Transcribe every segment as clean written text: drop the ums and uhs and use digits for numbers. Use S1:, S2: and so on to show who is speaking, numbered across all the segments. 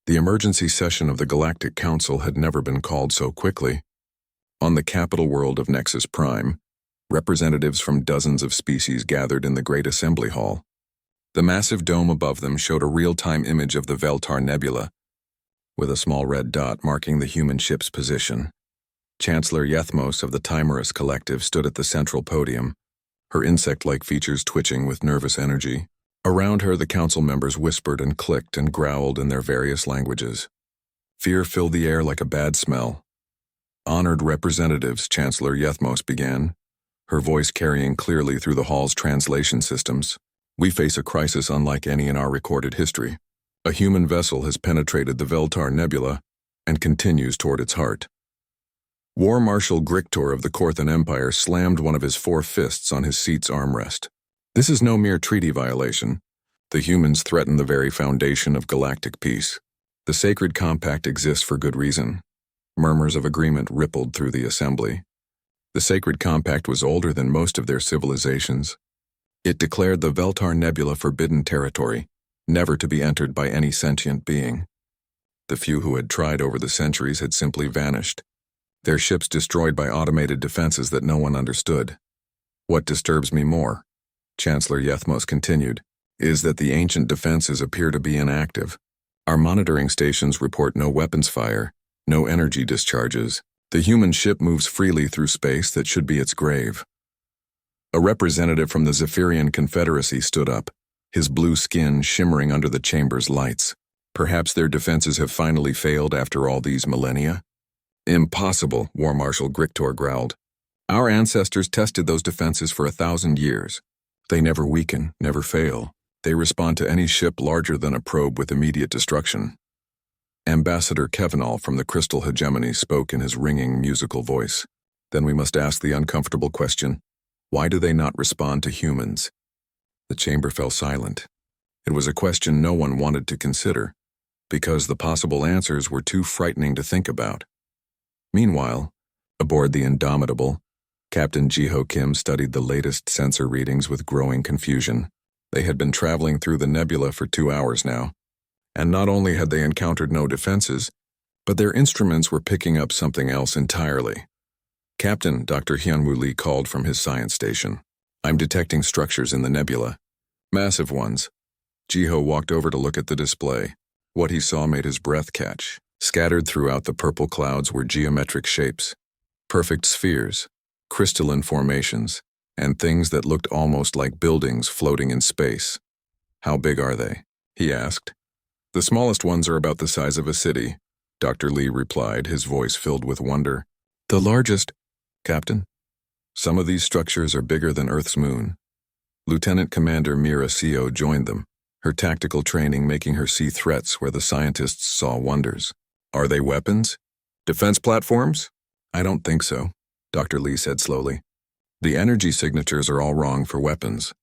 S1: The emergency session of the Galactic Council had never been called so quickly. On the capital world of Nexus Prime, representatives from dozens of species gathered in the Great Assembly Hall. The massive dome above them showed a real-time image of the Veltar Nebula, with a small red dot marking the human ship's position. Chancellor Yethmos of the Timorous Collective stood at the central podium, her insect-like features twitching with nervous energy. Around her, the council members whispered and clicked and growled in their various languages. Fear filled the air like a bad smell. Honored representatives, Chancellor Yethmos began, her voice carrying clearly through the hall's translation systems. We face a crisis unlike any in our recorded history. A human vessel has penetrated the Veltar Nebula and continues toward its heart. War Marshal Grictor of the Korthan Empire slammed one of his 4 fists on his seat's armrest. This is no mere treaty violation. The humans threaten the very foundation of galactic peace. The sacred compact exists for good reason. Murmurs of agreement rippled through the assembly. The sacred compact was older than most of their civilizations. It declared the Veltar Nebula forbidden territory, never to be entered by any sentient being. The few who had tried over the centuries had simply vanished, their ships destroyed by automated defenses that no one understood. What disturbs me more, Chancellor Yethmos continued, is that the ancient defenses appear to be inactive. Our monitoring stations report no weapons fire, no energy discharges. The human ship moves freely through space that should be its grave. A representative from the Zephyrian Confederacy stood up, his blue skin shimmering under the chamber's lights. Perhaps their defenses have finally failed after all these millennia? Impossible, War Marshal Grictor growled. Our ancestors tested those defenses for 1,000 years. They never weaken, never fail. They respond to any ship larger than a probe with immediate destruction. Ambassador Kevinal from the Crystal Hegemony spoke in his ringing, musical voice. Then we must ask the uncomfortable question, why do they not respond to humans? The chamber fell silent. It was a question no one wanted to consider, because the possible answers were too frightening to think about. Meanwhile, aboard the Indomitable, Captain Jiho Kim studied the latest sensor readings with growing confusion. They had been traveling through the nebula for 2 hours now, and not only had they encountered no defenses, but their instruments were picking up something else entirely. Captain, Dr. Hyunwoo Lee called from his science station. I'm detecting structures in the nebula. Massive ones. Jiho walked over to look at the display. What he saw made his breath catch. Scattered throughout the purple clouds were geometric shapes, perfect spheres, crystalline formations, and things that looked almost like buildings floating in space. How big are they? He asked. The smallest ones are about the size of a city, Dr. Lee replied, his voice filled with wonder. The largest, Captain? Some of these structures are bigger than Earth's moon. Lieutenant Commander Mira Seo joined them, her tactical training making her see threats where the scientists saw wonders. Are they weapons? Defense platforms? I don't think so, Dr. Lee said slowly. The energy signatures are all wrong for weapons.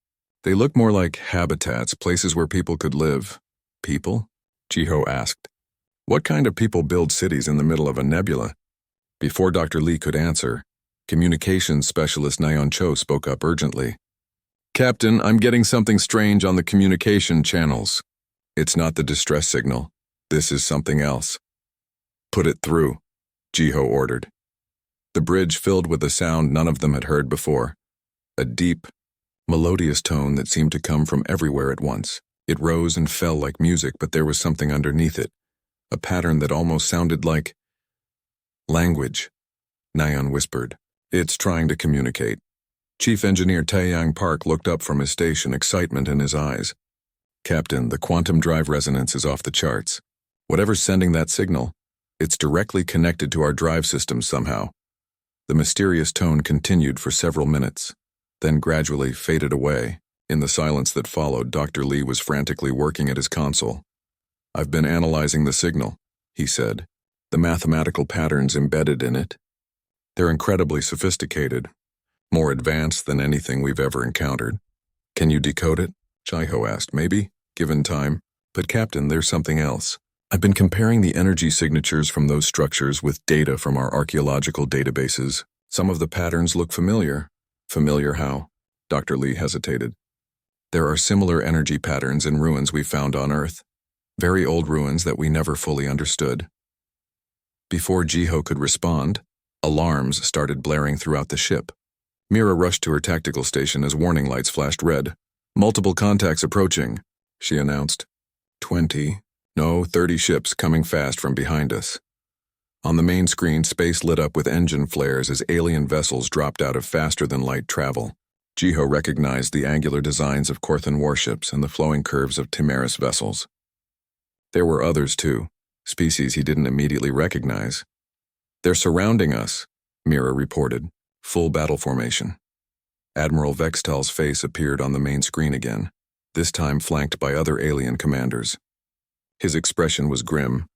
S1: They look more like habitats, places where people could live. People? Jiho asked. What kind of people build cities in the middle of a nebula? Before Dr. Lee could answer, communications specialist Nyon Cho spoke up urgently. Captain, I'm getting something strange on the communication channels. It's not the distress signal. This is something else. Put it through, Jiho ordered. The bridge filled with a sound none of them had heard before. A deep, melodious tone that seemed to come from everywhere at once. It rose and fell like music, but there was something underneath it. A pattern that almost sounded like language, Nyon whispered. It's trying to communicate. Chief Engineer Taeyang Park looked up from his station, excitement in his eyes. Captain, the quantum drive resonance is off the charts. Whatever's sending that signal, it's directly connected to our drive systems somehow. The mysterious tone continued for several minutes, then gradually faded away. In the silence that followed, Dr. Lee was frantically working at his console. I've been analyzing the signal, he said. The mathematical patterns embedded in it. They're incredibly sophisticated, more advanced than anything we've ever encountered. Can you decode it? Jiho asked. Maybe, given time. But Captain, there's something else. I've been comparing the energy signatures from those structures with data from our archaeological databases. Some of the patterns look familiar. Familiar how? Dr. Lee hesitated. There are similar energy patterns in ruins we found on Earth. Very old ruins that we never fully understood. Before Jiho could respond, alarms started blaring throughout the ship. Mira rushed to her tactical station as warning lights flashed red. "Multiple contacts approaching," she announced. 20, no, 30 ships coming fast from behind us. On the main screen, space lit up with engine flares as alien vessels dropped out of faster-than-light travel. Jiho recognized the angular designs of Korthan warships and the flowing curves of Timaris vessels. There were others, too, species he didn't immediately recognize. "They're surrounding us," Mira reported, full battle formation. Admiral Vextal's face appeared on the main screen again, this time flanked by other alien commanders. His expression was grim.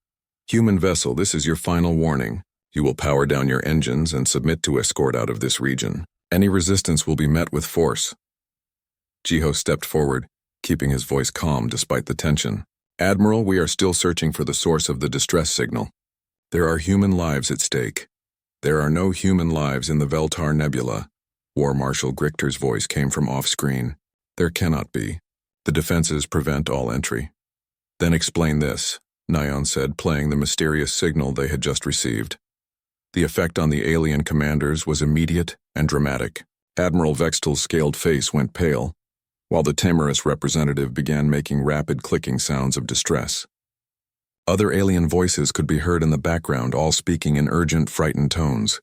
S1: "Human vessel, this is your final warning. You will power down your engines and submit to escort out of this region. Any resistance will be met with force." Jiho stepped forward, keeping his voice calm despite the tension. "Admiral, we are still searching for the source of the distress signal. There are human lives at stake. There are no human lives in the Veltar Nebula." War Marshal Grichter's voice came from off-screen. "There cannot be. The defenses prevent all entry." "Then explain this," Nyan said, playing the mysterious signal they had just received. The effect on the alien commanders was immediate and dramatic. Admiral Vextal's scaled face went pale, while the Timaris representative began making rapid clicking sounds of distress. Other alien voices could be heard in the background, all speaking in urgent, frightened tones.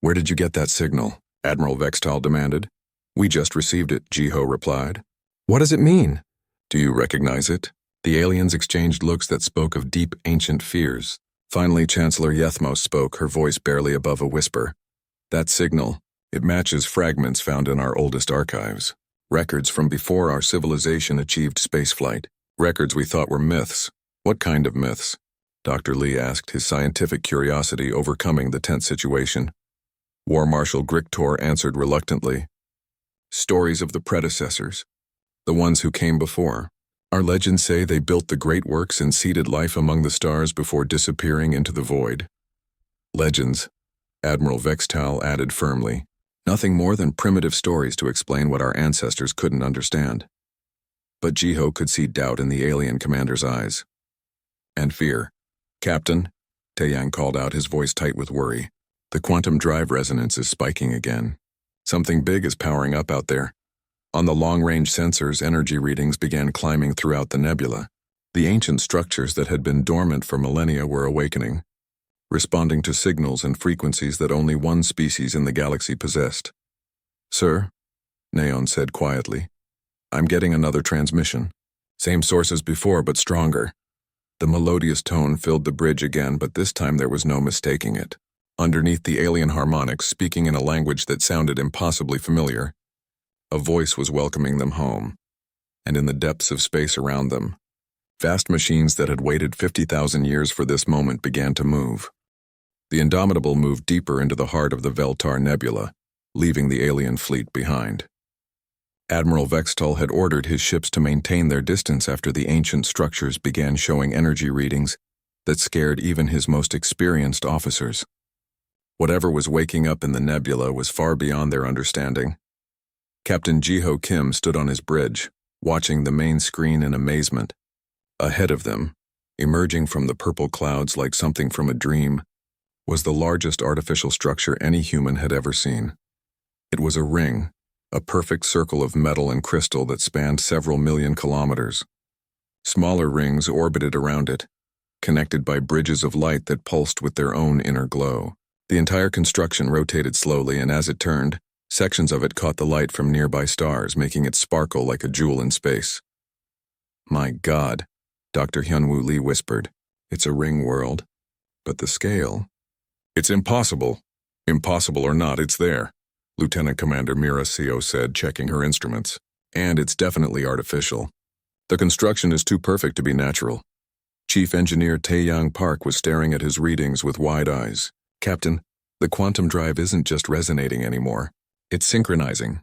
S1: "Where did you get that signal?" Admiral Vextal demanded. "We just received it," Jiho replied. "What does it mean?" "Do you recognize it?" The aliens exchanged looks that spoke of deep, ancient fears. Finally, Chancellor Yethmos spoke, her voice barely above a whisper. "That signal, it matches fragments found in our oldest archives. Records from before our civilization achieved spaceflight. Records we thought were myths." "What kind of myths?" Dr. Lee asked, his scientific curiosity overcoming the tense situation. War Marshal Grichtor answered reluctantly. "Stories of the predecessors, the ones who came before. Our legends say they built the great works and seeded life among the stars before disappearing into the void." "Legends," Admiral Vextal added firmly. "Nothing more than primitive stories to explain what our ancestors couldn't understand." But Jiho could see doubt in the alien commander's eyes. "And fear." "Captain," Taeyang called out, his voice tight with worry. "The quantum drive resonance is spiking again. Something big is powering up out there." On the long-range sensors, energy readings began climbing throughout the nebula. The ancient structures that had been dormant for millennia were awakening, responding to signals and frequencies that only one species in the galaxy possessed. "Sir," Neon said quietly, "I'm getting another transmission. Same source as before, but stronger." The melodious tone filled the bridge again, but this time there was no mistaking it. Underneath the alien harmonics, speaking in a language that sounded impossibly familiar, a voice was welcoming them home. And in the depths of space around them, vast machines that had waited 50,000 years for this moment began to move. The Indomitable moved deeper into the heart of the Veltar Nebula, leaving the alien fleet behind. Admiral Vextal had ordered his ships to maintain their distance after the ancient structures began showing energy readings that scared even his most experienced officers. Whatever was waking up in the nebula was far beyond their understanding. Captain Jiho Kim stood on his bridge, watching the main screen in amazement. Ahead of them, emerging from the purple clouds like something from a dream, was the largest artificial structure any human had ever seen. It was a ring, a perfect circle of metal and crystal that spanned several million kilometers. Smaller rings orbited around it, connected by bridges of light that pulsed with their own inner glow. The entire construction rotated slowly, and as it turned, sections of it caught the light from nearby stars, making it sparkle like a jewel in space. "My God," Dr. Hyunwoo Lee whispered. "It's a ring world. But the scale—" "It's impossible. Impossible or not, it's there," Lieutenant Commander Mira Seo said, checking her instruments. "And it's definitely artificial. The construction is too perfect to be natural." Chief Engineer Taeyang Park was staring at his readings with wide eyes. "Captain, the quantum drive isn't just resonating anymore. It's synchronizing.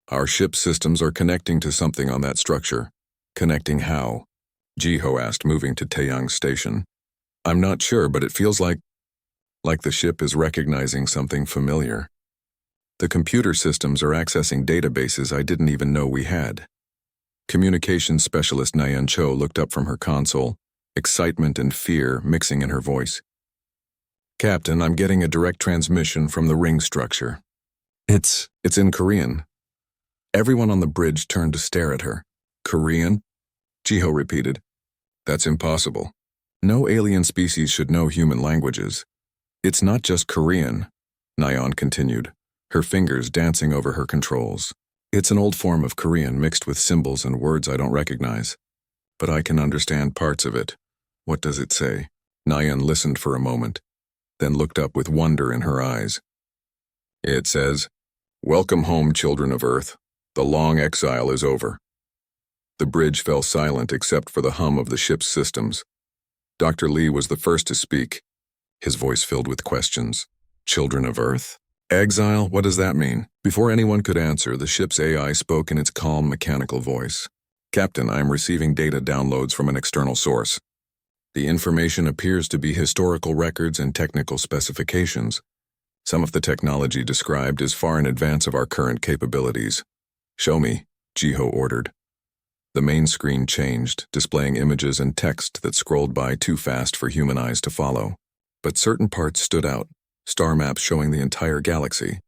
S1: Our ship systems are connecting to something on that structure." "Connecting how?" Jiho asked, moving to Taeyang's station. "I'm not sure, but it feels like the ship is recognizing something familiar. The computer systems are accessing databases I didn't even know we had." Communications specialist Nyan Cho looked up from her console, excitement and fear mixing in her voice. "Captain, I'm getting a direct transmission from the ring structure. It's in Korean." Everyone on the bridge turned to stare at her. "Korean?" Jiho repeated. "That's impossible. No alien species should know human languages." "It's not just Korean," Nyan continued, her fingers dancing over her controls. "It's an old form of Korean mixed with symbols and words I don't recognize. But I can understand parts of it. What does it say?" Nyan listened for a moment, then looked up with wonder in her eyes. "It says, 'Welcome home, children of Earth. The long exile is over.'" The bridge fell silent except for the hum of the ship's systems. Dr. Lee was the first to speak, his voice filled with questions. "Children of Earth? Exile? What does that mean?" Before anyone could answer, the ship's AI spoke in its calm, mechanical voice. "Captain, I am receiving data downloads from an external source. The information appears to be historical records and technical specifications. Some of the technology described is far in advance of our current capabilities." "Show me," Jiho ordered. The main screen changed, displaying images and text that scrolled by too fast for human eyes to follow. But certain parts stood out, star maps showing the entire galaxy,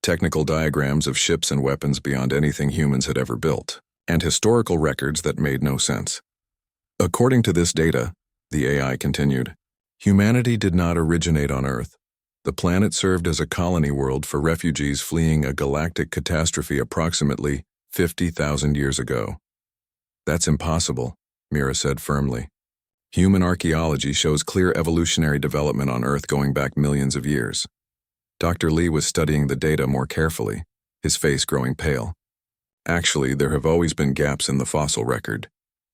S1: technical diagrams of ships and weapons beyond anything humans had ever built, and historical records that made no sense. "According to this data," the AI continued, "humanity did not originate on Earth. The planet served as a colony world for refugees fleeing a galactic catastrophe approximately 50,000 years ago." "That's impossible," Mira said firmly. "Human archaeology shows clear evolutionary development on Earth going back millions of years." Dr. Lee was studying the data more carefully, his face growing pale. "Actually, there have always been gaps in the fossil record.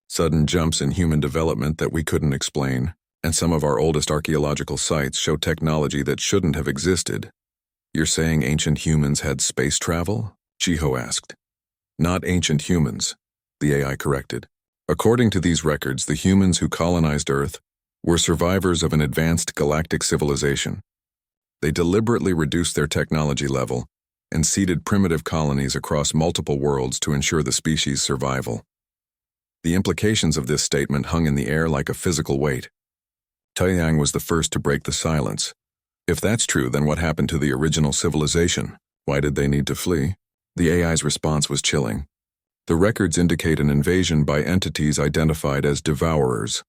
S1: Sudden jumps in human development that we couldn't explain, and some of our oldest archaeological sites show technology that shouldn't have existed." "You're saying ancient humans had space travel?" Jiho asked. "Not ancient humans," the AI corrected. "According to these records, the humans who colonized Earth were survivors of an advanced galactic civilization. They deliberately reduced their technology level and seeded primitive colonies across multiple worlds to ensure the species' survival." The implications of this statement hung in the air like a physical weight. Taiyang was the first to break the silence. "If that's true, then what happened to the original civilization? Why did they need to flee?" The AI's response was chilling. "The records indicate an invasion by entities identified as devourers,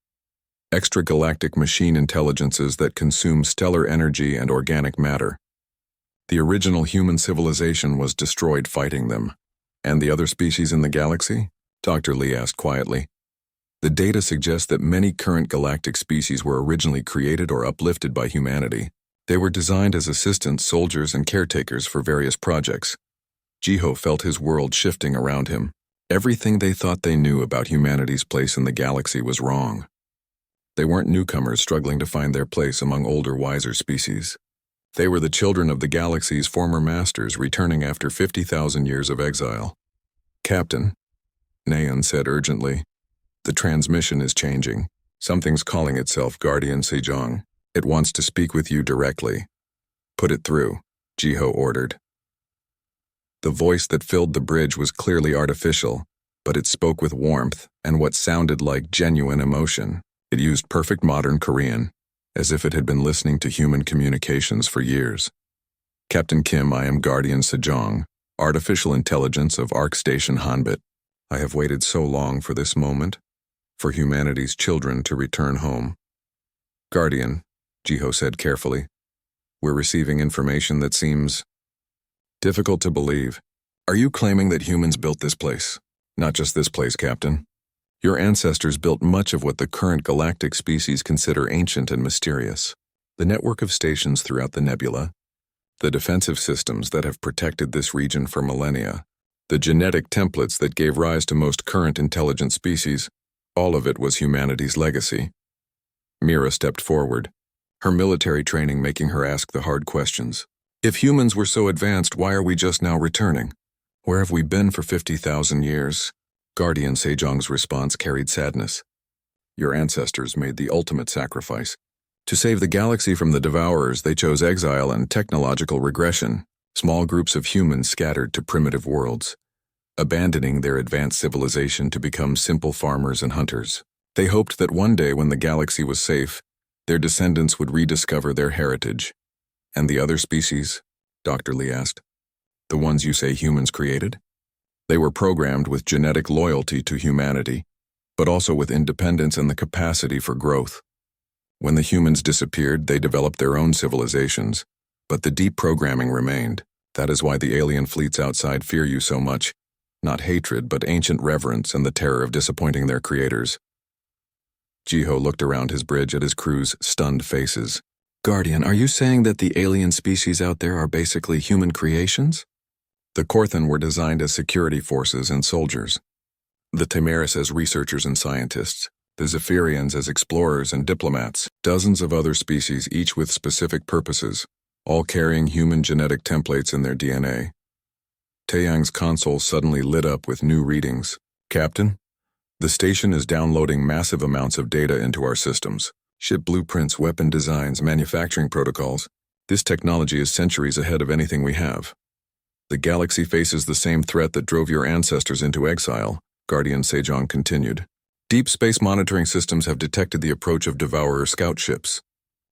S1: extragalactic machine intelligences that consume stellar energy and organic matter. The original human civilization was destroyed fighting them." "And the other species in the galaxy?" Dr. Lee asked quietly. "The data suggests that many current galactic species were originally created or uplifted by humanity. They were designed as assistants, soldiers, and caretakers for various projects." Jiho felt his world shifting around him. Everything they thought they knew about humanity's place in the galaxy was wrong. They weren't newcomers struggling to find their place among older, wiser species. They were the children of the galaxy's former masters returning after 50,000 years of exile. "Captain," Nayan said urgently, "the transmission is changing. Something's calling itself Guardian Sejong. It wants to speak with you directly." "Put it through," Jiho ordered. The voice that filled the bridge was clearly artificial, but it spoke with warmth and what sounded like genuine emotion. It used perfect modern Korean, as if it had been listening to human communications for years. "Captain Kim, I am Guardian Sejong, artificial intelligence of Arc Station Hanbit. I have waited so long for this moment, for humanity's children to return home." "Guardian," Jiho said carefully, "we're receiving information that seems difficult to believe. Are you claiming that humans built this place?" "Not just this place, Captain. Your ancestors built much of what the current galactic species consider ancient and mysterious. The network of stations throughout the nebula, the defensive systems that have protected this region for millennia, the genetic templates that gave rise to most current intelligent species, all of it was humanity's legacy." Mira stepped forward, her military training making her ask the hard questions. "If humans were so advanced, why are we just now returning? Where have we been for 50,000 years? Guardian Sejong's response carried sadness. "Your ancestors made the ultimate sacrifice. To save the galaxy from the devourers, they chose exile and technological regression. Small groups of humans scattered to primitive worlds, abandoning their advanced civilization to become simple farmers and hunters. They hoped that one day when the galaxy was safe, their descendants would rediscover their heritage. And the other species? Dr. Lee asked. The ones you say humans created? They were programmed with genetic loyalty to humanity, but also with independence and the capacity for growth. When the humans disappeared, they developed their own civilizations, but the deep programming remained. That is why the alien fleets outside fear you so much. Not hatred, but ancient reverence and the terror of disappointing their creators. Jiho looked around his bridge at his crew's stunned faces. Guardian, are you saying that the alien species out there are basically human creations? The Korthan were designed as security forces and soldiers. The Temeris as researchers and scientists. The Zephyrians as explorers and diplomats. Dozens of other species, each with specific purposes, all carrying human genetic templates in their DNA. Taeyang's console suddenly lit up with new readings. Captain, the station is downloading massive amounts of data into our systems. Ship blueprints, weapon designs, manufacturing protocols. This technology is centuries ahead of anything we have. The galaxy faces the same threat that drove your ancestors into exile, Guardian Sejong continued. Deep space monitoring systems have detected the approach of Devourer scout ships.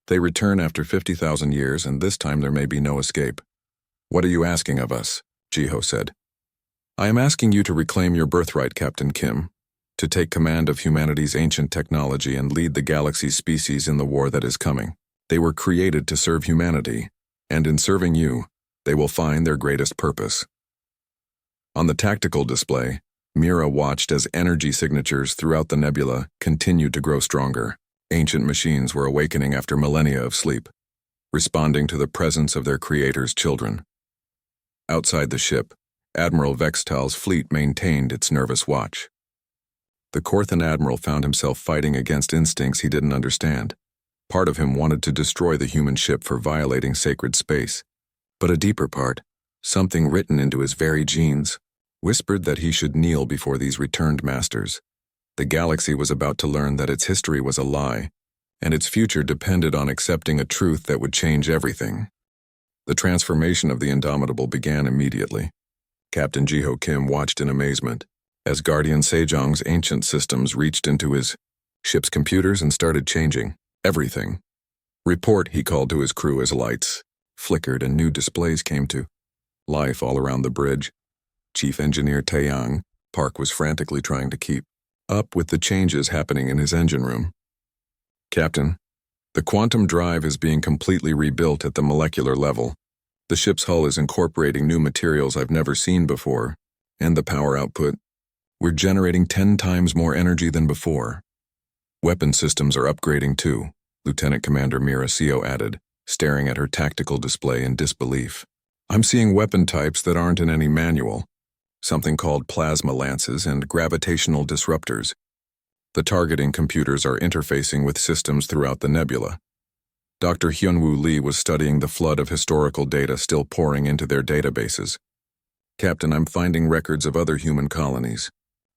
S1: They return after 50,000 years, and this time there may be no escape. What are you asking of us? Jiho said. I am asking you to reclaim your birthright, Captain Kim, to take command of humanity's ancient technology and lead the galaxy's species in the war that is coming. They were created to serve humanity, and in serving you, they will find their greatest purpose. On the tactical display, Mira watched as energy signatures throughout the nebula continued to grow stronger. Ancient machines were awakening after millennia of sleep, responding to the presence of their creator's children. Outside the ship, Admiral Vextal's fleet maintained its nervous watch. The Korthan admiral found himself fighting against instincts he didn't understand. Part of him wanted to destroy the human ship for violating sacred space, but a deeper part, something written into his very genes, whispered that he should kneel before these returned masters. The galaxy was about to learn that its history was a lie, and its future depended on accepting a truth that would change everything. The transformation of the Indomitable began immediately. Captain Jiho Kim watched in amazement as Guardian Sejong's ancient systems reached into his ship's computers and started changing everything. Report, he called to his crew as lights flickered and new displays came to life all around the bridge. Chief Engineer Taeyang Park was frantically trying to keep up with the changes happening in his engine room. Captain, the quantum drive is being completely rebuilt at the molecular level. The ship's hull is incorporating new materials I've never seen before, and the power output. We're generating 10 times more energy than before. Weapon systems are upgrading too, Lieutenant Commander Mira Seo added, staring at her tactical display in disbelief. I'm seeing weapon types that aren't in any manual, something called plasma lances and gravitational disruptors. The targeting computers are interfacing with systems throughout the nebula. Dr. Hyunwoo Lee was studying the flood of historical data still pouring into their databases. Captain, I'm finding records of other human colonies.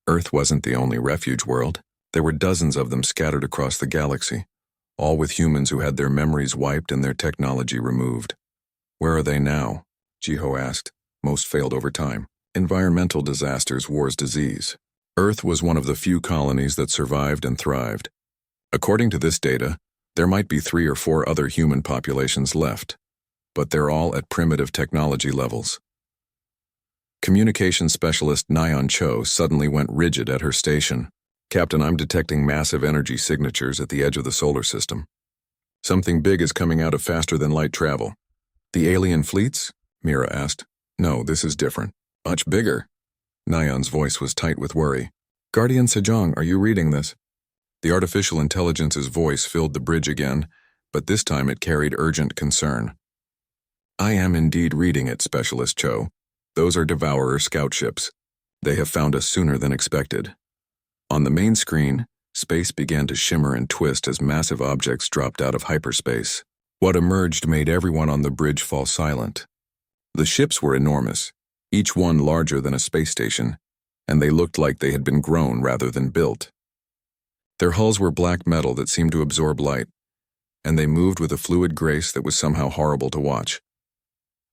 S1: Earth wasn't the only refuge world. There were dozens of them scattered across the galaxy, all with humans who had their memories wiped and their technology removed. Where are they now? Jiho asked. Most failed over time. Environmental disasters, wars, disease. Earth was one of the few colonies that survived and thrived. According to this data, there might be 3 or 4 other human populations left, but they're all at primitive technology levels. Communications specialist Nyan Cho suddenly went rigid at her station. Captain, I'm detecting massive energy signatures at the edge of the solar system. Something big is coming out of faster-than-light travel. The alien fleets? Mira asked. No, this is different. Much bigger. Nyan's voice was tight with worry. Guardian Sejong, are you reading this? The artificial intelligence's voice filled the bridge again, but this time it carried urgent concern. I am indeed reading it, Specialist Cho. Those are Devourer scout ships. They have found us sooner than expected. On the main screen, space began to shimmer and twist as massive objects dropped out of hyperspace. What emerged made everyone on the bridge fall silent. The ships were enormous, each one larger than a space station, and they looked like they had been grown rather than built. Their hulls were black metal that seemed to absorb light, and they moved with a fluid grace that was somehow horrible to watch.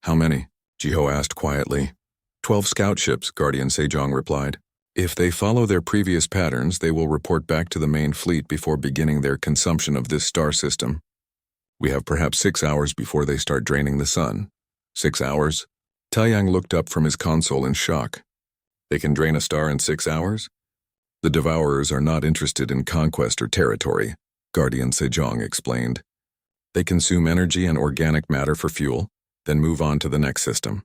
S1: How many? Jiho asked quietly. 12 scout ships, Guardian Sejong replied. If they follow their previous patterns, they will report back to the main fleet before beginning their consumption of this star system. We have perhaps 6 hours before they start draining the sun. 6 hours? Taiyang looked up from his console in shock. They can drain a star in 6 hours? The Devourers are not interested in conquest or territory, Guardian Sejong explained. They consume energy and organic matter for fuel, then move on to the next system.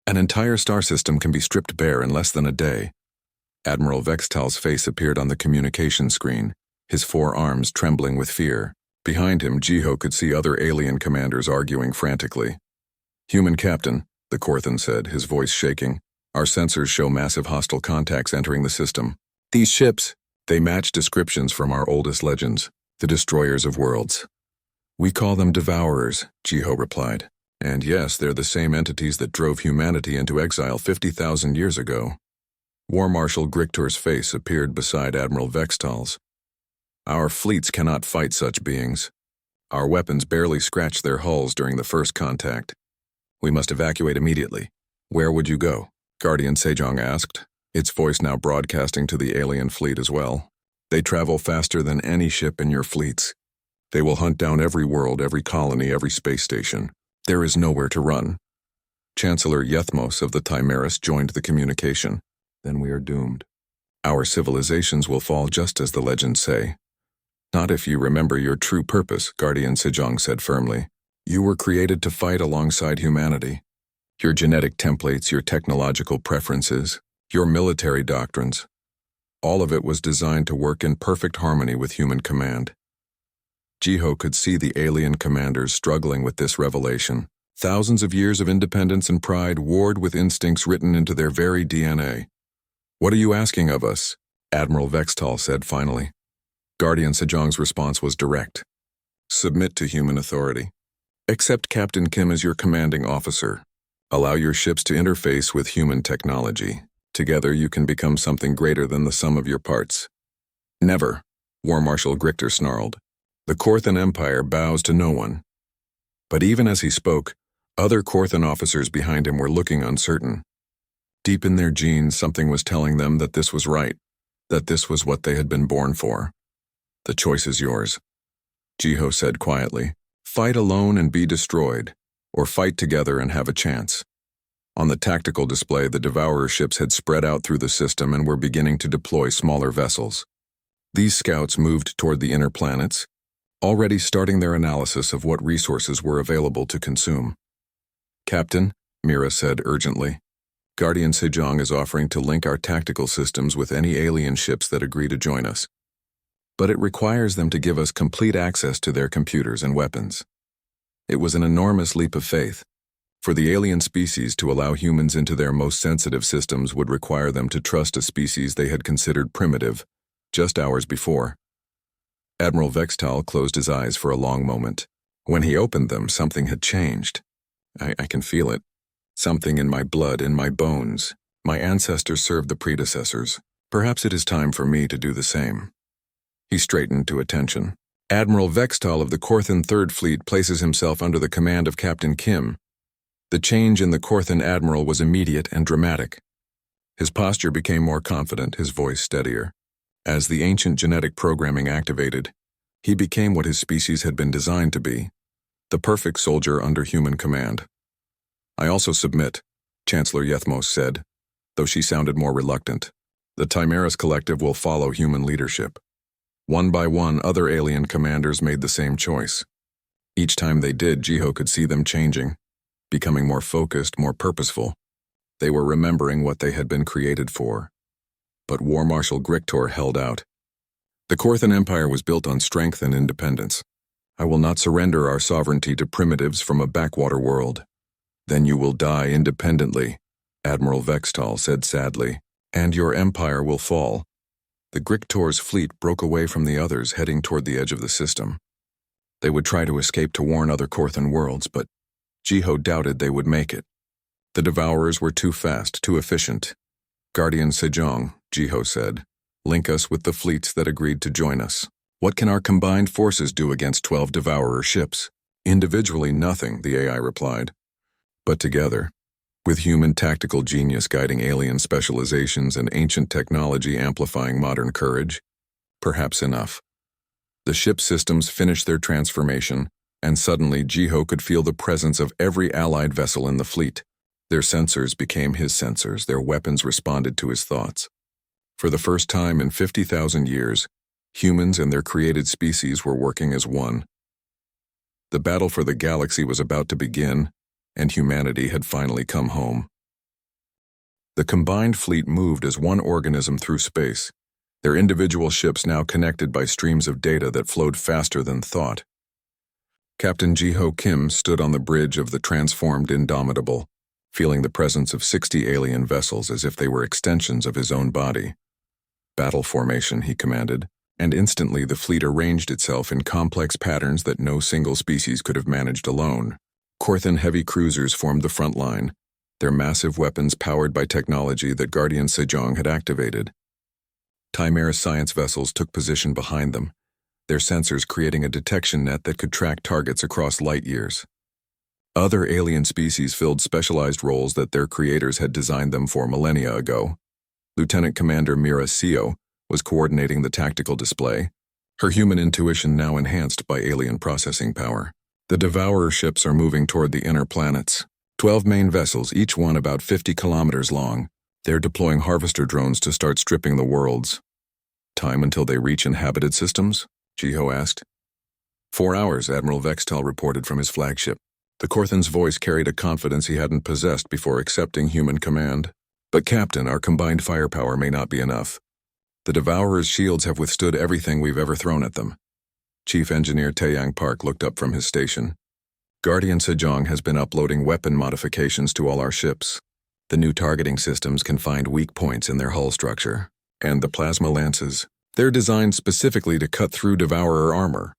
S1: An entire star system can be stripped bare in less than a day. Admiral Vextal's face appeared on the communication screen, his 4 arms trembling with fear. Behind him, Jiho could see other alien commanders arguing frantically. "Human captain," the Korthan said, his voice shaking. "Our sensors show massive hostile contacts entering the system. These ships, they match descriptions from our oldest legends, the destroyers of worlds." "We call them Devourers," Jiho replied. "And yes, they're the same entities that drove humanity into exile 50,000 years ago." War Marshal Grictor's face appeared beside Admiral Vextal's. "Our fleets cannot fight such beings. Our weapons barely scratched their hulls during the first contact. We must evacuate immediately." "Where would you go?" Guardian Sejong asked, its voice now broadcasting to the alien fleet as well. "They travel faster than any ship in your fleets. They will hunt down every world, every colony, every space station. There is nowhere to run." Chancellor Yethmos of the Timaris joined the communication. "Then we are doomed. Our civilizations will fall just as the legends say." "Not if you remember your true purpose," Guardian Sejong said firmly. "You were created to fight alongside humanity. Your genetic templates, your technological preferences, your military doctrines, all of it was designed to work in perfect harmony with human command." Jiho could see the alien commanders struggling with this revelation. Thousands of years of independence and pride warred with instincts written into their very DNA. "What are you asking of us?" Admiral Vextal said finally. Guardian Sejong's response was direct. "Submit to human authority. Accept Captain Kim as your commanding officer. Allow your ships to interface with human technology. Together you can become something greater than the sum of your parts." "Never," War Marshal Grictor snarled. "The Korthan Empire bows to no one." But even as he spoke, other Korthan officers behind him were looking uncertain. Deep in their genes, something was telling them that this was right, that this was what they had been born for. "The choice is yours," Jiho said quietly. "Fight alone and be destroyed, or fight together and have a chance." On the tactical display, the Devourer ships had spread out through the system and were beginning to deploy smaller vessels. These scouts moved toward the inner planets, already starting their analysis of what resources were available to consume. "Captain," Mira said urgently, "Guardian Sejong is offering to link our tactical systems with any alien ships that agree to join us. But it requires them to give us complete access to their computers and weapons." It was an enormous leap of faith. For the alien species to allow humans into their most sensitive systems would require them to trust a species they had considered primitive, just hours before. Admiral Vextal closed his eyes for a long moment. When he opened them, something had changed. I can feel it. Something in my blood, in my bones. My ancestors served the predecessors. Perhaps it is time for me to do the same." He straightened to attention. "Admiral Vextal of the Korthan Third Fleet places himself under the command of Captain Kim." The change in the Korthan admiral was immediate and dramatic. His posture became more confident, his voice steadier. As the ancient genetic programming activated, he became what his species had been designed to be, the perfect soldier under human command. "I also submit," Chancellor Yethmos said, though she sounded more reluctant. "The Timaris Collective will follow human leadership." One by one, other alien commanders made the same choice. Each time they did, Jiho could see them changing, becoming more focused, more purposeful. They were remembering what they had been created for. But War Marshal Grictor held out. "The Korthan Empire was built on strength and independence. I will not surrender our sovereignty to primitives from a backwater world." "Then you will die independently," Admiral Vextal said sadly, "and your empire will fall." The Grictor's fleet broke away from the others, heading toward the edge of the system. They would try to escape to warn other Korthan worlds, but Jiho doubted they would make it. The Devourers were too fast, too efficient. "Guardian Sejong," Jiho said, "link us with the fleets that agreed to join us. What can our combined forces do against 12 Devourer ships?" "Individually, nothing," the AI replied. "But together, with human tactical genius guiding alien specializations and ancient technology amplifying modern courage? Perhaps enough. The ship's systems finished their transformation, and suddenly Jiho could feel the presence of every allied vessel in the fleet. Their sensors became his sensors, their weapons responded to his thoughts. For the first time in 50,000 years, humans and their created species were working as one. The battle for the galaxy was about to begin, and humanity had finally come home. The combined fleet moved as one organism through space, their individual ships now connected by streams of data that flowed faster than thought. Captain Jiho Kim stood on the bridge of the transformed Indomitable, feeling the presence of 60 alien vessels as if they were extensions of his own body. Battle formation, he commanded, and instantly the fleet arranged itself in complex patterns that no single species could have managed alone. Korthan heavy cruisers formed the front line, their massive weapons powered by technology that Guardian Sejong had activated. Timaeus science vessels took position behind them, their sensors creating a detection net that could track targets across light years. Other alien species filled specialized roles that their creators had designed them for millennia ago. Lieutenant Commander Mira Seo was coordinating the tactical display, her human intuition now enhanced by alien processing power. The Devourer ships are moving toward the inner planets. 12 main vessels, each one about 50 kilometers long. They're deploying harvester drones to start stripping the worlds. Time until they reach inhabited systems? Jiho asked. 4 hours, Admiral Vextal reported from his flagship. The Korthan's voice carried a confidence he hadn't possessed before accepting human command. But Captain, our combined firepower may not be enough. The Devourer's shields have withstood everything we've ever thrown at them. Chief Engineer Taeyang Park looked up from his station. Guardian Sejong has been uploading weapon modifications to all our ships. The new targeting systems can find weak points in their hull structure. And the plasma lances. They're designed specifically to cut through Devourer armor.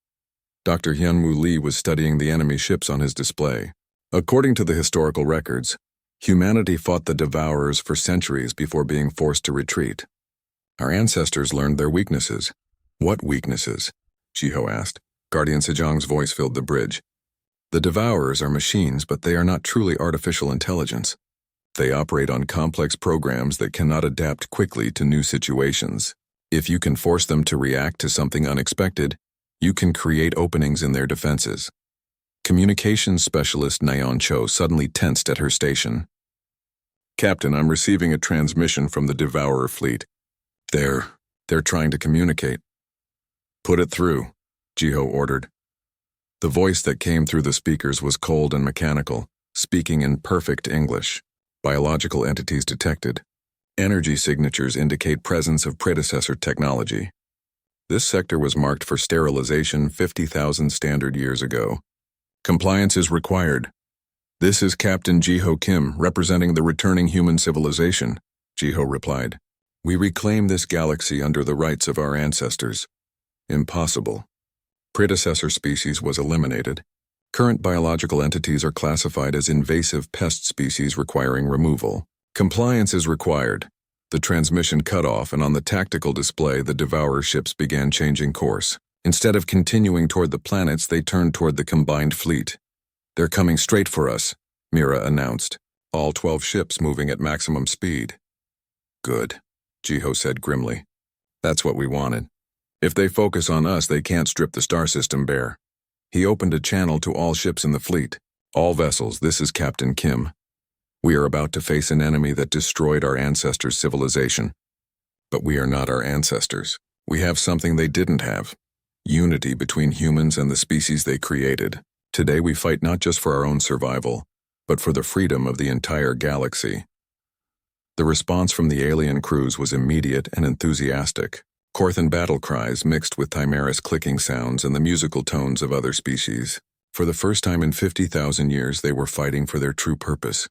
S1: Dr. Hyunwoo Lee was studying the enemy ships on his display. According to the historical records, humanity fought the Devourers for centuries before being forced to retreat. Our ancestors learned their weaknesses. What weaknesses? Jiho asked. Guardian Sejong's voice filled the bridge. The Devourers are machines, but they are not truly artificial intelligence. They operate on complex programs that cannot adapt quickly to new situations. If you can force them to react to something unexpected, you can create openings in their defenses. Communications specialist Nayeon Cho suddenly tensed at her station. Captain, I'm receiving a transmission from the Devourer fleet. They're trying to communicate. Put it through, Jiho ordered. The voice that came through the speakers was cold and mechanical, speaking in perfect English. Biological entities detected. Energy signatures indicate presence of predecessor technology. This sector was marked for sterilization 50,000 standard years ago. Compliance is required. This is Captain Jiho Kim, representing the returning human civilization, Jiho replied. We reclaim this galaxy under the rights of our ancestors. Impossible. Predecessor species was eliminated. Current biological entities are classified as invasive pest species requiring removal. Compliance is required. The transmission cut off, and on the tactical display, the Devourer ships began changing course. Instead of continuing toward the planets, they turned toward the combined fleet. They're coming straight for us, Mira announced, all 12 ships moving at maximum speed. Good, Jiho said grimly. That's what we wanted. If they focus on us, they can't strip the star system bare. He opened a channel to all ships in the fleet. All vessels, this is Captain Kim. We are about to face an enemy that destroyed our ancestors' civilization. But we are not our ancestors. We have something they didn't have. Unity between humans and the species they created. Today we fight not just for our own survival, but for the freedom of the entire galaxy. The response from the alien crews was immediate and enthusiastic. Korthan battle cries mixed with Timaeus clicking sounds and the musical tones of other species. For the first time in 50,000 years, they were fighting for their true purpose.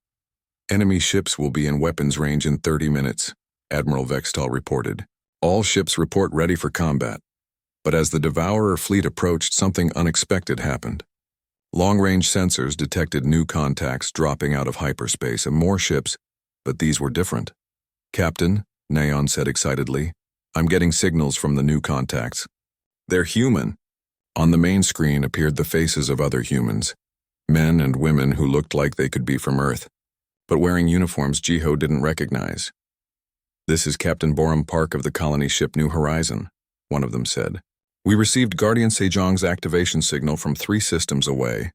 S1: Enemy ships will be in weapons range in 30 minutes, Admiral Vextal reported. All ships report ready for combat. But as the Devourer fleet approached, something unexpected happened. Long-range sensors detected new contacts dropping out of hyperspace and more ships, but these were different. Captain, Nayeon said excitedly, I'm getting signals from the new contacts. They're human. On the main screen appeared the faces of other humans, men and women who looked like they could be from Earth. but wearing uniforms Jiho didn't recognize. "This is Captain Borum Park of the colony ship New Horizon," one of them said. "We received Guardian Sejong's activation signal from 3 systems away."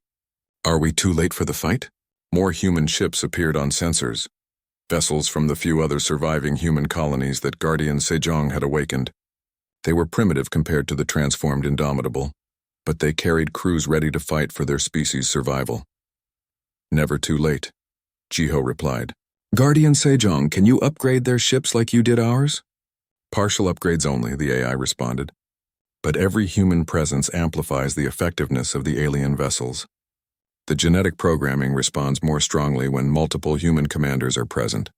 S1: "Are we too late for the fight?" More human ships appeared on sensors, vessels from the few other surviving human colonies that Guardian Sejong had awakened. They were primitive compared to the transformed Indomitable, but they carried crews ready to fight for their species' survival. "Never too late," Jiho replied. "Guardian Sejong, can you upgrade their ships like you did ours?" "Partial upgrades only," the AI responded. "But every human presence amplifies the effectiveness of the alien vessels. The genetic programming responds more strongly when multiple human commanders are present."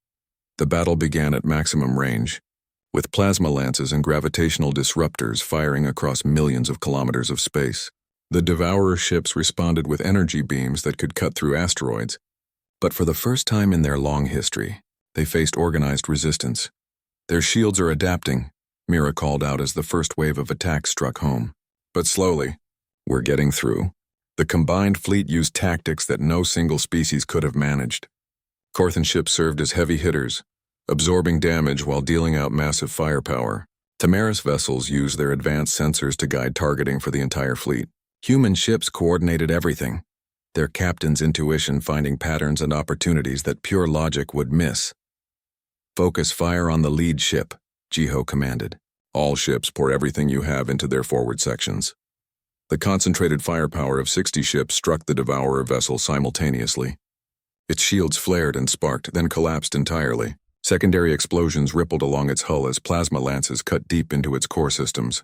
S1: The battle began at maximum range, with plasma lances and gravitational disruptors firing across millions of kilometers of space. The Devourer ships responded with energy beams that could cut through asteroids, but for the first time in their long history, they faced organized resistance. "Their shields are adapting," Mira called out as the first wave of attacks struck home. "But slowly, we're getting through." The combined fleet used tactics that no single species could have managed. Korthan ships served as heavy hitters, absorbing damage while dealing out massive firepower. Tamaris vessels used their advanced sensors to guide targeting for the entire fleet. Human ships coordinated everything, their captain's intuition finding patterns and opportunities that pure logic would miss. "Focus fire on the lead ship," Jiho commanded. "All ships pour everything you have into their forward sections." The concentrated firepower of 60 ships struck the Devourer vessel simultaneously. Its shields flared and sparked, then collapsed entirely. Secondary explosions rippled along its hull as plasma lances cut deep into its core systems.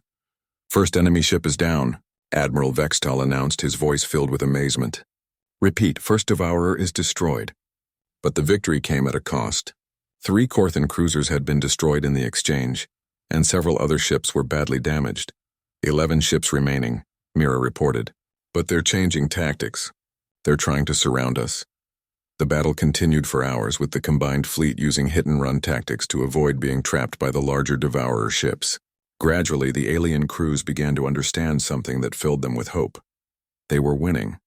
S1: "First enemy ship is down," Admiral Vextal announced, his voice filled with amazement. "Repeat, first Devourer is destroyed." But the victory came at a cost. 3 Korthan cruisers had been destroyed in the exchange, and several other ships were badly damaged. 11 ships remaining, Mira reported. "But they're changing tactics. They're trying to surround us." The battle continued for hours, with the combined fleet using hit-and-run tactics to avoid being trapped by the larger Devourer ships. Gradually, the alien crews began to understand something that filled them with hope. They were winning.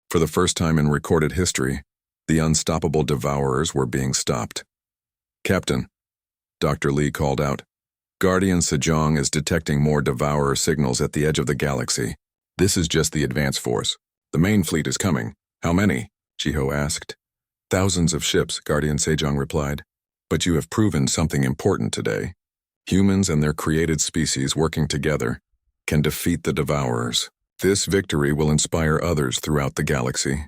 S1: For the first time in recorded history, the unstoppable Devourers were being stopped. "Captain," Dr. Lee called out, "Guardian Sejong is detecting more Devourer signals at the edge of the galaxy. This is just the advance force. The main fleet is coming." "How many?" Jiho asked. "Thousands of ships," Guardian Sejong replied. "But you have proven something important today. Humans and their created species working together can defeat the Devourers. This victory will inspire others throughout the galaxy."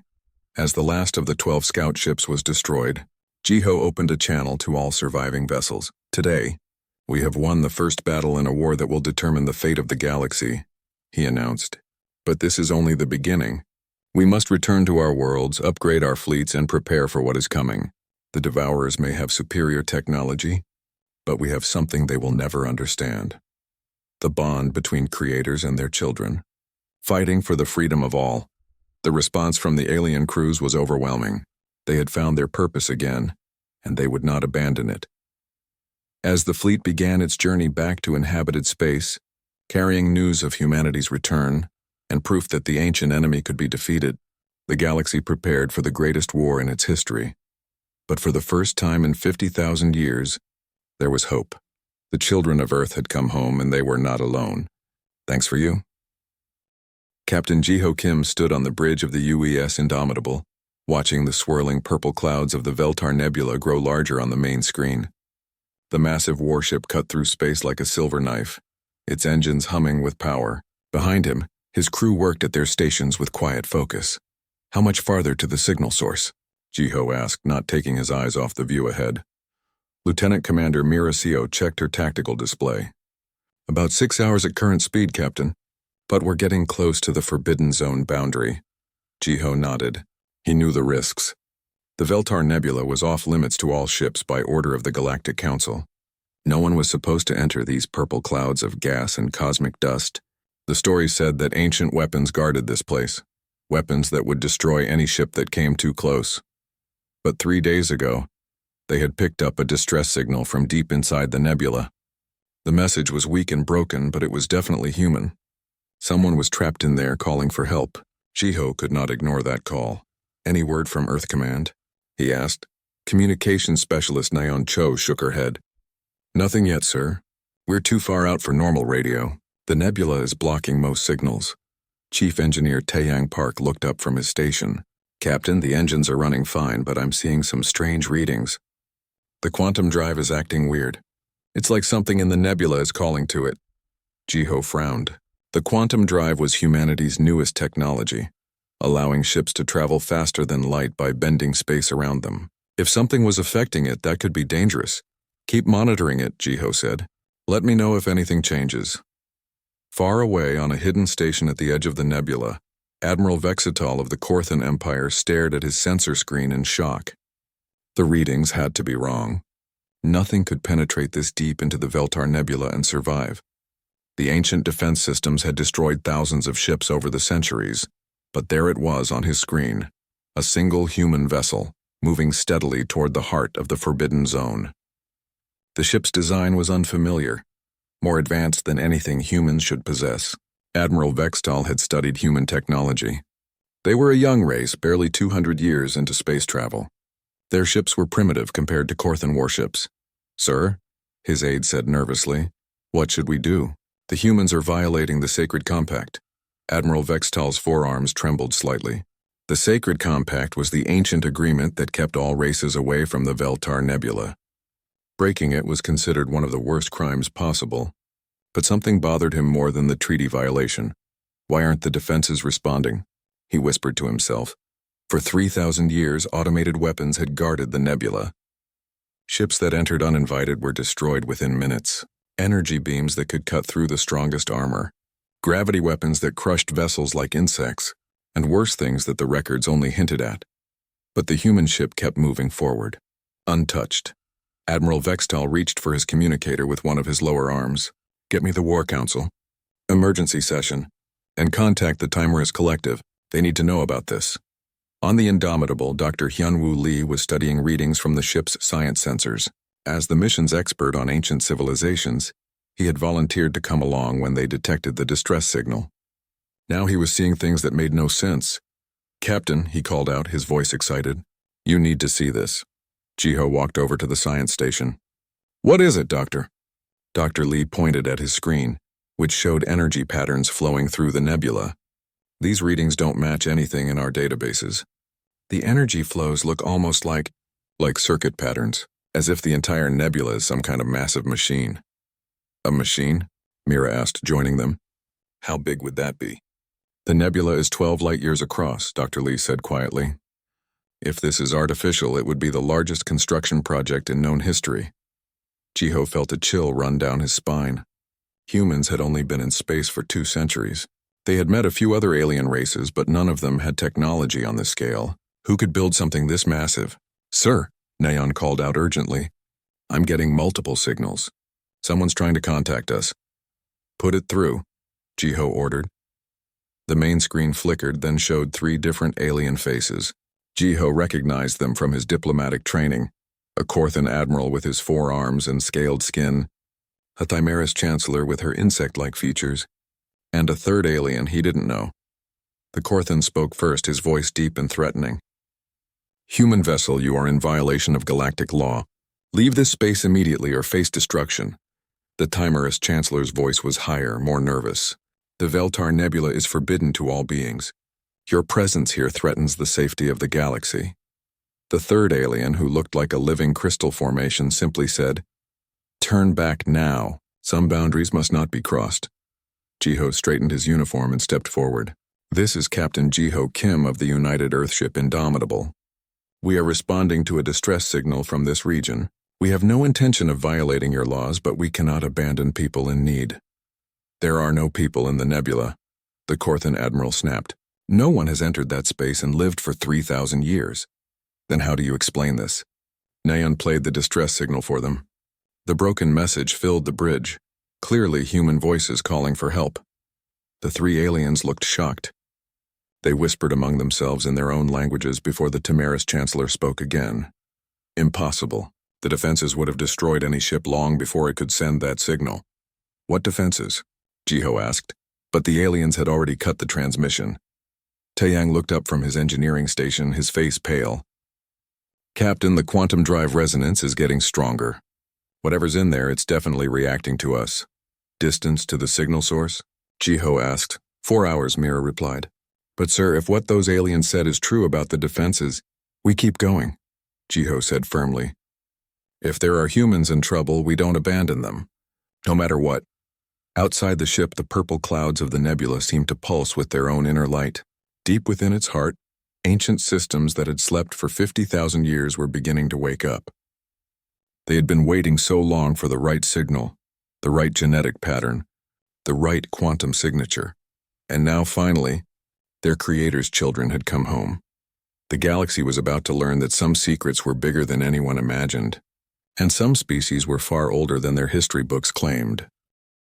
S1: As the last of the 12 scout ships was destroyed, Jiho opened a channel to all surviving vessels. "Today, we have won the first battle in a war that will determine the fate of the galaxy," he announced. "But this is only the beginning. We must return to our worlds, upgrade our fleets, and prepare for what is coming. The Devourers may have superior technology, but we have something they will never understand. The bond between creators and their children. Fighting for the freedom of all." The response from the alien crews was overwhelming. They had found their purpose again, and they would not abandon it. As the fleet began its journey back to inhabited space, carrying news of humanity's return and proof that the ancient enemy could be defeated, the galaxy prepared for the greatest war in its history. But for the first time in 50,000 years, there was hope. The children of Earth had come home, and they were not alone. Thanks for you. Captain Jiho Kim stood on the bridge of the UES Indomitable, watching the swirling purple clouds of the Veltar Nebula grow larger on the main screen. The massive warship cut through space like a silver knife, its engines humming with power. Behind him, his crew worked at their stations with quiet focus. "How much farther to the signal source?" Jiho asked, not taking his eyes off the view ahead. Lieutenant Commander Mirasio checked her tactical display. "About 6 hours at current speed, Captain. But we're getting close to the Forbidden Zone boundary." Jiho nodded. He knew the risks. The Veltar Nebula was off-limits to all ships by order of the Galactic Council. No one was supposed to enter these purple clouds of gas and cosmic dust. The story said that ancient weapons guarded this place, weapons that would destroy any ship that came too close. But 3 days ago, they had picked up a distress signal from deep inside the nebula. The message was weak and broken, but it was definitely human. Someone was trapped in there calling for help. Jiho could not ignore that call. "Any word from Earth Command?" he asked. Communications Specialist Nayeon Cho shook her head. Nothing yet, sir. We're too far out for normal radio. The nebula is blocking most signals. Chief Engineer Taeyang Park looked up from his station. Captain, the engines are running fine, but I'm seeing some strange readings. The quantum drive is acting weird. It's like something in the nebula is calling to it. Jiho frowned. The quantum drive was humanity's newest technology, allowing ships to travel faster than light by bending space around them. If something was affecting it, that could be dangerous. Keep monitoring it, Jiho said. Let me know if anything changes. Far away on a hidden station at the edge of the nebula, Admiral Vexital of the Korthan Empire stared at his sensor screen in shock. The readings had to be wrong. Nothing could penetrate this deep into the Veltar Nebula and survive. The ancient defense systems had destroyed thousands of ships over the centuries, but there it was on his screen, a single human vessel, moving steadily toward the heart of the Forbidden Zone. The ship's design was unfamiliar, more advanced than anything humans should possess. Admiral Vexital had studied human technology. They were a young race, barely 200 years into space travel. Their ships were primitive compared to Korthan warships. Sir, his aide said nervously, what should we do? The humans are violating the Sacred Compact. Admiral Vexital's forearms trembled slightly. The Sacred Compact was the ancient agreement that kept all races away from the Veltar Nebula. Breaking it was considered one of the worst crimes possible. But something bothered him more than the treaty violation. Why aren't the defenses responding? He whispered to himself. For 3,000 years, automated weapons had guarded the nebula. Ships that entered uninvited were destroyed within minutes. Energy beams that could cut through the strongest armor. Gravity weapons that crushed vessels like insects. And worse things that the records only hinted at. But the human ship kept moving forward, untouched. Admiral Vexital reached for his communicator with one of his lower arms. Get me the War Council. Emergency session. And contact the Timorous Collective. They need to know about this. On the Indomitable, Dr. Hyunwoo Lee was studying readings from the ship's science sensors. As the mission's expert on ancient civilizations, he had volunteered to come along when they detected the distress signal. Now he was seeing things that made no sense. Captain, he called out, his voice excited. You need to see this. Jiho walked over to the science station. What is it, Doctor? Dr. Lee pointed at his screen, which showed energy patterns flowing through the nebula. These readings don't match anything in our databases. The energy flows look almost like circuit patterns, as if the entire nebula is some kind of massive machine. A machine? Mira asked, joining them. How big would that be? The nebula is 12 light-years across, Dr. Lee said quietly. If this is artificial, it would be the largest construction project in known history. Jiho felt a chill run down his spine. Humans had only been in space for 2 centuries. They had met a few other alien races, but none of them had technology on this scale. Who could build something this massive? Sir, Nayeon called out urgently. I'm getting multiple signals. Someone's trying to contact us. Put it through, Jiho ordered. The main screen flickered, then showed 3 different alien faces. Jiho recognized them from his diplomatic training. A Korthan admiral with his 4 arms and scaled skin, a Thimaris chancellor with her insect-like features, and a third alien he didn't know. The Korthan spoke first, his voice deep and threatening. Human vessel, you are in violation of galactic law. Leave this space immediately or face destruction. The Thimaris chancellor's voice was higher, more nervous. The Veltar Nebula is forbidden to all beings. Your presence here threatens the safety of the galaxy. The third alien, who looked like a living crystal formation, simply said, Turn back now. Some boundaries must not be crossed. Jiho straightened his uniform and stepped forward. This is Captain Jiho Kim of the United Earthship Indomitable. We are responding to a distress signal from this region. We have no intention of violating your laws, but we cannot abandon people in need. There are no people in the nebula, the Korthan admiral snapped. No one has entered that space and lived for 3,000 years. Then how do you explain this? Nayeon played the distress signal for them. The broken message filled the bridge, clearly human voices calling for help. The 3 aliens looked shocked. They whispered among themselves in their own languages before the Thimaris chancellor spoke again. Impossible. The defenses would have destroyed any ship long before it could send that signal. What defenses? Jiho asked, but the aliens had already cut the transmission. Taeyang looked up from his engineering station, his face pale. Captain, the quantum drive resonance is getting stronger. Whatever's in there, it's definitely reacting to us. Distance to the signal source? Jiho asked. 4 hours, Mira replied. But sir, if what those aliens said is true about the defenses, we keep going, Jiho said firmly. If there are humans in trouble, we don't abandon them. No matter what. Outside the ship, the purple clouds of the nebula seemed to pulse with their own inner light. Deep within its heart, ancient systems that had slept for 50,000 years were beginning to wake up. They had been waiting so long for the right signal, the right genetic pattern, the right quantum signature. And now, finally, their creator's children had come home. The galaxy was about to learn that some secrets were bigger than anyone imagined, and some species were far older than their history books claimed.